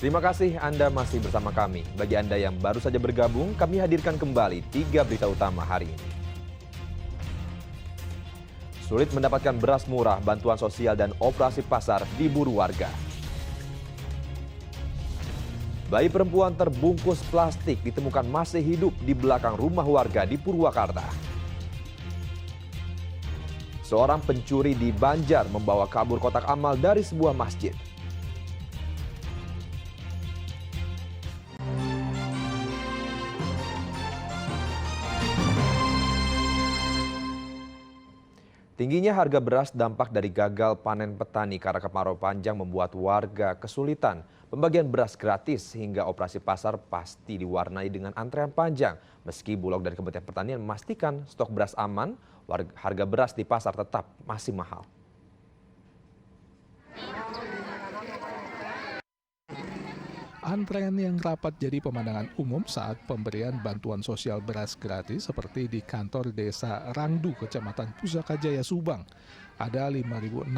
Terima kasih Anda masih bersama kami. Bagi Anda yang baru saja bergabung, kami hadirkan kembali 3 berita utama hari ini. Sulit mendapatkan beras murah, bantuan sosial dan operasi pasar diburu warga. Bayi perempuan terbungkus plastik ditemukan masih hidup di belakang rumah warga di Purwakarta. Seorang pencuri di Banjar membawa kabur kotak amal dari sebuah masjid. Tingginya harga beras dampak dari gagal panen petani karena kemarau panjang membuat warga kesulitan. Pembagian beras gratis hingga operasi pasar pasti diwarnai dengan antrean panjang. Meski Bulog dan Kementerian Pertanian memastikan stok beras aman, harga beras di pasar tetap masih mahal. Antrean yang rapat jadi pemandangan umum saat pemberian bantuan sosial beras gratis seperti di kantor desa Rangdu, Kecamatan Pusaka Jaya, Subang. Ada 5.600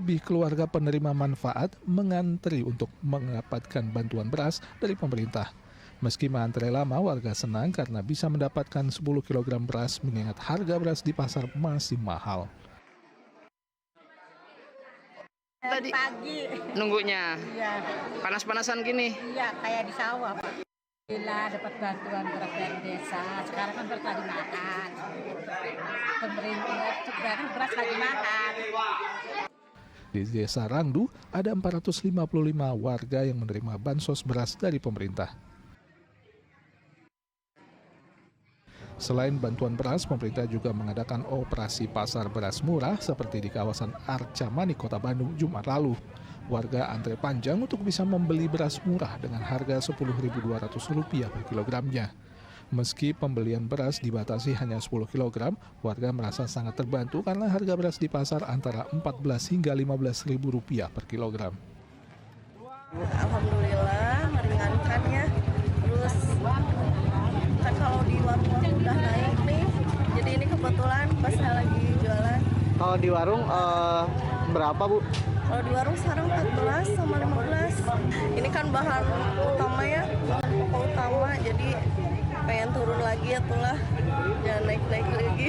lebih keluarga penerima manfaat mengantri untuk mendapatkan bantuan beras dari pemerintah. Meski mengantre lama, warga senang karena bisa mendapatkan 10 kg beras mengingat harga beras di pasar masih mahal. Tadi pagi. nunggunya Iya, panas-panasan gini. iya kayak di sawah, Pak. Bila dapat bantuan beras dari desa, sekarang kan beras lagi makan. Pemerintah sekarang beras lagi makan. Di Desa Rangdu, ada 455 warga yang menerima bansos beras dari pemerintah. Selain bantuan beras, pemerintah juga mengadakan operasi pasar beras murah seperti di kawasan Arca Mani, Kota Bandung, Jumat lalu. Warga antre panjang untuk bisa membeli beras murah dengan harga Rp10.200 per kilogramnya. Meski pembelian beras dibatasi hanya 10 kg, warga merasa sangat terbantu karena harga beras di pasar antara Rp14.000 hingga Rp15.000 per kilogram. Alhamdulillah meringankan ya. Terus kan kalau di warung udah naik nih, jadi ini kebetulan pas saya lagi jualan. Kalau di warung berapa, Bu? Kalau di warung sekarang 14 sama 15. Ini kan bahan utama ya, bahan pokok utama, jadi pengen turun lagi ya tulah, jangan naik-naik lagi.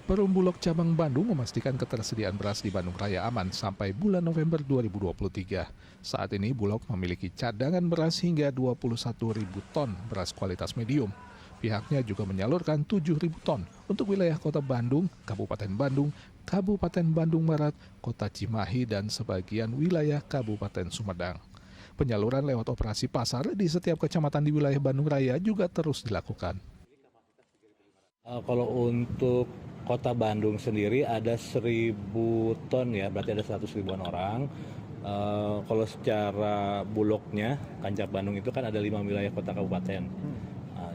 Perum Bulog Cabang Bandung memastikan ketersediaan beras di Bandung Raya aman sampai bulan November 2023. Saat ini Bulog memiliki cadangan beras hingga 21.000 ton beras kualitas medium. Pihaknya juga menyalurkan 7.000 ton untuk wilayah Kota Bandung, Kabupaten Bandung Barat, Kota Cimahi, dan sebagian wilayah Kabupaten Sumedang. Penyaluran lewat operasi pasar di setiap kecamatan di wilayah Bandung Raya juga terus dilakukan. Kalau untuk Kota Bandung sendiri ada 1.000 ton ya, berarti ada 100 ribuan orang. Kalau secara bulognya, Kancap Bandung itu kan ada 5 wilayah kota kabupaten.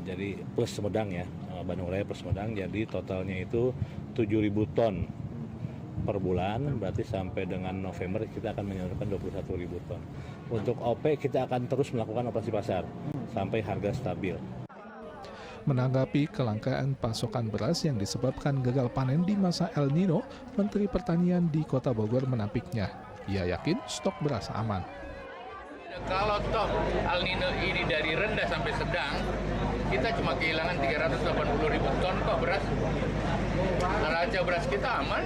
Jadi plus Sumedang ya, Bandung Raya plus Sumedang, jadi totalnya itu 7.000 ton per bulan, berarti sampai dengan November kita akan menyalurkan 21.000 ton. Untuk OP kita akan terus melakukan operasi pasar sampai harga stabil. Menanggapi kelangkaan pasokan beras yang disebabkan gagal panen di masa El Nino, Menteri Pertanian di Kota Bogor menampiknya. Ia yakin stok beras aman. Kalau toh El Nino ini dari rendah sampai sedang, kita cuma kehilangan 380.000 ton kok beras. Neraca beras kita aman.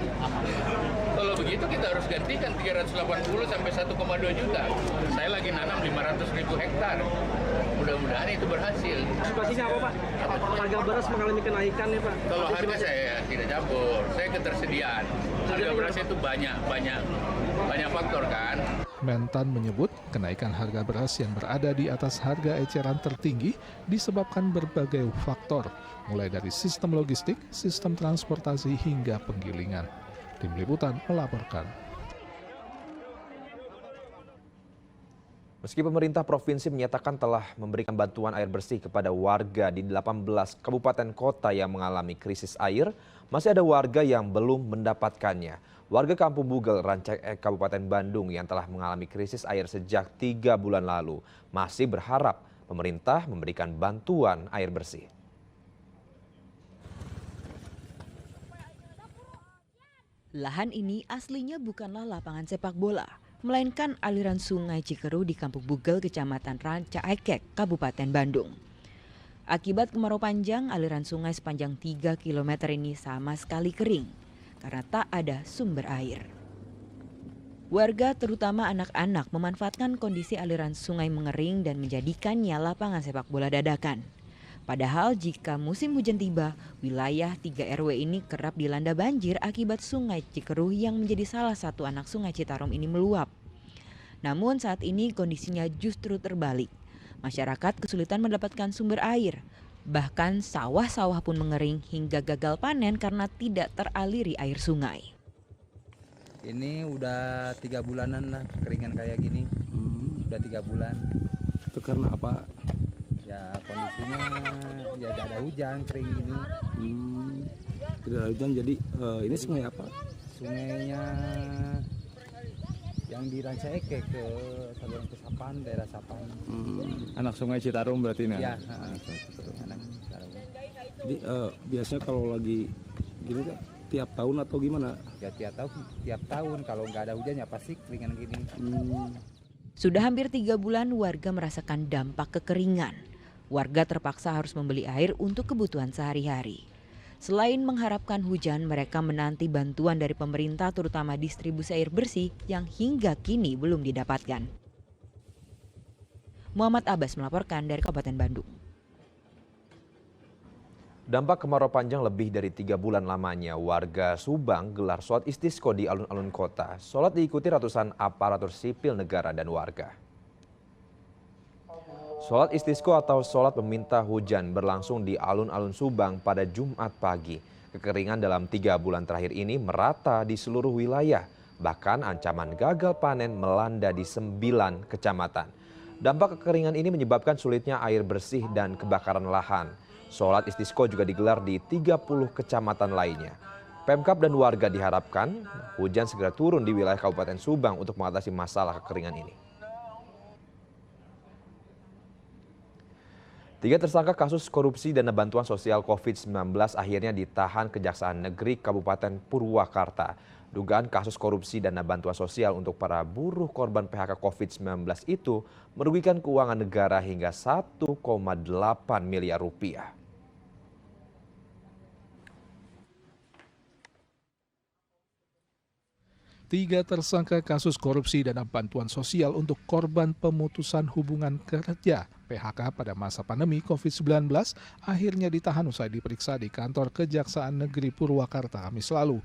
Kalau begitu kita harus gantikan 380 sampai 1,2 juta. Saya lagi nanam 500.000 hektar. Mudah-mudahan itu berhasil. Situasinya apa, Pak? Harga beras mengalami kenaikan ya, Pak? Kalau harga saya tidak campur, saya ketersediaan. Harga beras itu banyak faktor kan. Mentan menyebut kenaikan harga beras yang berada di atas harga eceran tertinggi disebabkan berbagai faktor, mulai dari sistem logistik, sistem transportasi hingga penggilingan. Tim Liputan melaporkan. Meski pemerintah provinsi menyatakan telah memberikan bantuan air bersih kepada warga di 18 kabupaten kota yang mengalami krisis air, masih ada warga yang belum mendapatkannya. Warga Kampung Bugel, Ranca Ekek, Kabupaten Bandung yang telah mengalami krisis air sejak 3 bulan lalu masih berharap pemerintah memberikan bantuan air bersih. Lahan ini aslinya bukanlah lapangan sepak bola. melainkan aliran sungai Cikeruh di Kampung Bugel, Kecamatan Ranca Ekek, Kabupaten Bandung. Akibat kemarau panjang, aliran sungai sepanjang 3 km ini sama sekali kering karena tak ada sumber air. Warga terutama anak-anak memanfaatkan kondisi aliran sungai mengering dan menjadikannya lapangan sepak bola dadakan. Padahal jika musim hujan tiba, wilayah 3 RW ini kerap dilanda banjir akibat sungai Cikeruh yang menjadi salah satu anak sungai Citarum ini meluap. Namun saat ini kondisinya justru terbalik. Masyarakat kesulitan mendapatkan sumber air. Bahkan sawah-sawah pun mengering hingga gagal panen karena tidak teraliri air sungai. Ini udah 3 bulanan lah kekeringan kayak gini. Udah 3 bulan. Itu karena apa? Ya kondisinya ya gak ada hujan, kering gini. Tidak ada hujan, jadi ini sungai apa? Sungainya yang di Ranca Ekek ke saluran ke Sapan, daerah Sapan. Anak sungai Citarum berarti ini? Ya, anak Citarum. Jadi biasanya kalau lagi gini kan tiap tahun atau gimana? Ya tiap tahun kalau nggak ada hujan ya pasti keringan gini. Sudah hampir 3 bulan warga merasakan dampak kekeringan. Warga terpaksa harus membeli air untuk kebutuhan sehari-hari. Selain mengharapkan hujan, mereka menanti bantuan dari pemerintah terutama distribusi air bersih yang hingga kini belum didapatkan. Muhammad Abbas melaporkan dari Kabupaten Bandung. Dampak kemarau panjang lebih dari 3 bulan lamanya, warga Subang gelar sholat istisqa di alun-alun kota. Sholat diikuti ratusan aparatur sipil negara dan warga. Sholat istisqa atau sholat meminta hujan berlangsung di alun-alun Subang pada Jumat pagi. Kekeringan dalam 3 bulan terakhir ini merata di seluruh wilayah. Bahkan ancaman gagal panen melanda di 9 kecamatan. Dampak kekeringan ini menyebabkan sulitnya air bersih dan kebakaran lahan. Sholat istisqa juga digelar di 30 kecamatan lainnya. Pemkab dan warga diharapkan hujan segera turun di wilayah Kabupaten Subang untuk mengatasi masalah kekeringan ini. 3 tersangka kasus korupsi dana bantuan sosial COVID-19 akhirnya ditahan Kejaksaan Negeri Kabupaten Purwakarta. Dugaan kasus korupsi dana bantuan sosial untuk para buruh korban PHK COVID-19 itu merugikan keuangan negara hingga 1,8 miliar rupiah. Tiga tersangka kasus korupsi dana bantuan sosial untuk korban pemutusan hubungan kerja PHK pada masa pandemi COVID-19 akhirnya ditahan usai diperiksa di kantor Kejaksaan Negeri Purwakarta Kamis lalu.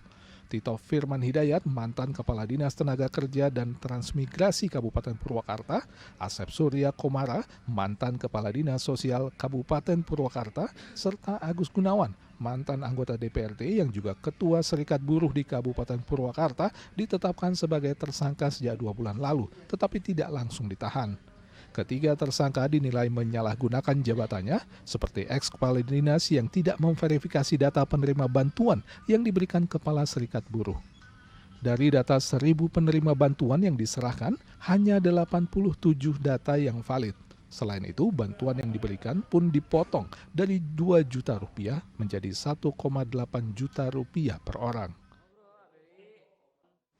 Tito Firman Hidayat, mantan Kepala Dinas Tenaga Kerja dan Transmigrasi Kabupaten Purwakarta, Asep Surya Komara, mantan Kepala Dinas Sosial Kabupaten Purwakarta, serta Agus Gunawan, mantan anggota DPRD yang juga Ketua Serikat Buruh di Kabupaten Purwakarta, ditetapkan sebagai tersangka sejak 2 bulan lalu, tetapi tidak langsung ditahan. Ketiga tersangka dinilai menyalahgunakan jabatannya seperti ex-kepala dinas yang tidak memverifikasi data penerima bantuan yang diberikan Kepala Serikat Buruh. Dari data 1.000 penerima bantuan yang diserahkan, hanya 87 data yang valid. Selain itu, bantuan yang diberikan pun dipotong dari 2 juta rupiah menjadi 1,8 juta rupiah per orang.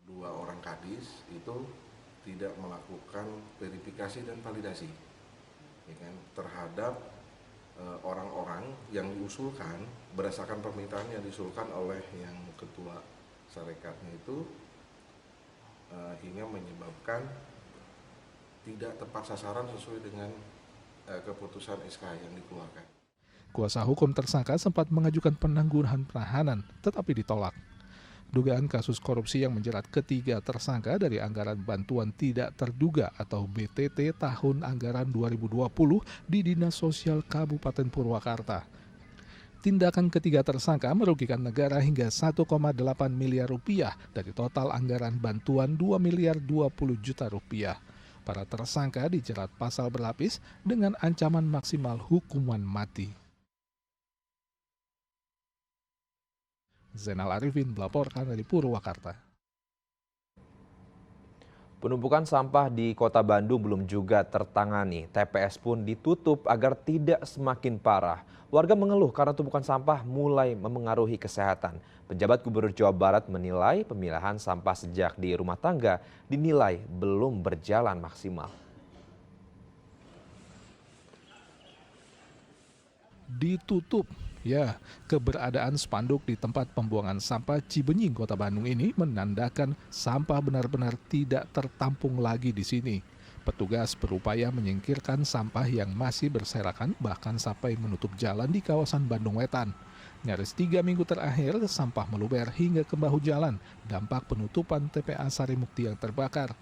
2 orang kadis itu tidak melakukan verifikasi dan validasi ya kan, terhadap orang-orang yang diusulkan berdasarkan permintaan yang diusulkan oleh yang ketua sarekatnya itu hingga menyebabkan tidak tepat sasaran sesuai dengan keputusan SK yang dikeluarkan. Kuasa hukum tersangka sempat mengajukan penangguhan penahanan tetapi ditolak. Dugaan kasus korupsi yang menjerat ketiga tersangka dari anggaran bantuan tidak terduga atau BTT tahun anggaran 2020 di Dinas Sosial Kabupaten Purwakarta. Tindakan ketiga tersangka merugikan negara hingga 1,8 miliar rupiah dari total anggaran bantuan 2 miliar 20 juta rupiah. Para tersangka dijerat pasal berlapis dengan ancaman maksimal hukuman mati. Zainal Arifin melaporkan dari Purwakarta. Penumpukan sampah di Kota Bandung belum juga tertangani. TPS pun ditutup agar tidak semakin parah. Warga mengeluh karena tumpukan sampah mulai memengaruhi kesehatan. Penjabat Gubernur Jawa Barat menilai pemilahan sampah sejak di rumah tangga dinilai belum berjalan maksimal. Ditutup. Ya, keberadaan spanduk di tempat pembuangan sampah Cibenying, Kota Bandung ini menandakan sampah benar-benar tidak tertampung lagi di sini. Petugas berupaya menyingkirkan sampah yang masih berserakan bahkan sampai menutup jalan di kawasan Bandung Wetan. Nyaris 3 minggu terakhir, sampah meluber hingga ke bahu jalan, dampak penutupan TPA Sarimukti yang terbakar.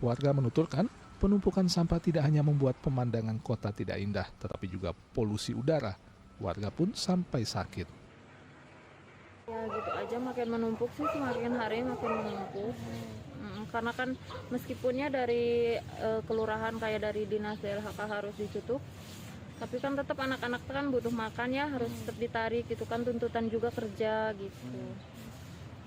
Warga menuturkan, penumpukan sampah tidak hanya membuat pemandangan kota tidak indah, tetapi juga polusi udara. Warga pun sampai sakit. Ya gitu aja, makin menumpuk sih, semakin hari makin menumpuk. Karena kan meskipunnya dari kelurahan kayak dari dinas DLHK harus ditutup, tapi kan tetap anak-anak kan butuh makan ya, harus tetap ditarik gitu kan, tuntutan juga kerja gitu.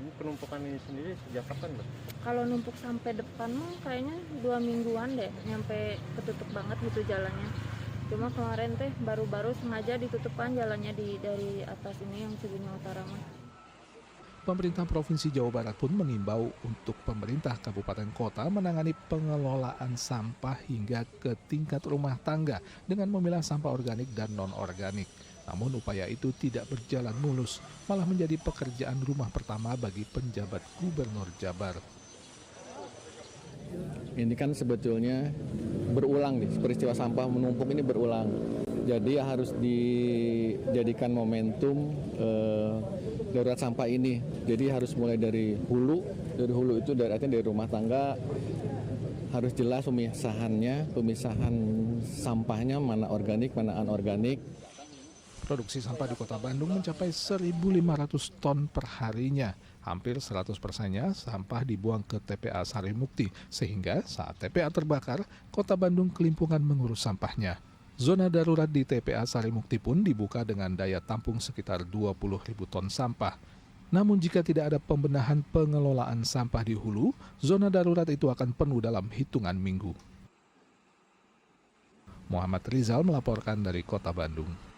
Ini penumpukan ini sendiri sejak kapan, Mbak? Kalau numpuk sampai depan mah kayaknya 2 mingguan deh, nyampe ketutup banget gitu jalannya. Cuma kemarin teh baru-baru sengaja ditutupkan jalannya dari atas ini yang Cibenying Utara mah. Pemerintah Provinsi Jawa Barat pun mengimbau untuk pemerintah kabupaten kota menangani pengelolaan sampah hingga ke tingkat rumah tangga dengan memilah sampah organik dan non-organik. Namun upaya itu tidak berjalan mulus, malah menjadi pekerjaan rumah pertama bagi penjabat Gubernur Jabar. Ini kan sebetulnya berulang nih, peristiwa sampah menumpuk ini berulang. Jadi harus dijadikan momentum darurat sampah ini. Jadi harus mulai dari hulu itu artinya dari rumah tangga, harus jelas pemisahan sampahnya, mana organik, mana anorganik. Produksi sampah di Kota Bandung mencapai 1.500 ton per harinya. Hampir 100%-nya sampah dibuang ke TPA Sarimukti, sehingga saat TPA terbakar, Kota Bandung kelimpungan mengurus sampahnya. Zona darurat di TPA Sarimukti pun dibuka dengan daya tampung sekitar 20.000 ton sampah. Namun jika tidak ada pembenahan pengelolaan sampah di hulu, zona darurat itu akan penuh dalam hitungan minggu. Muhammad Rizal melaporkan dari Kota Bandung.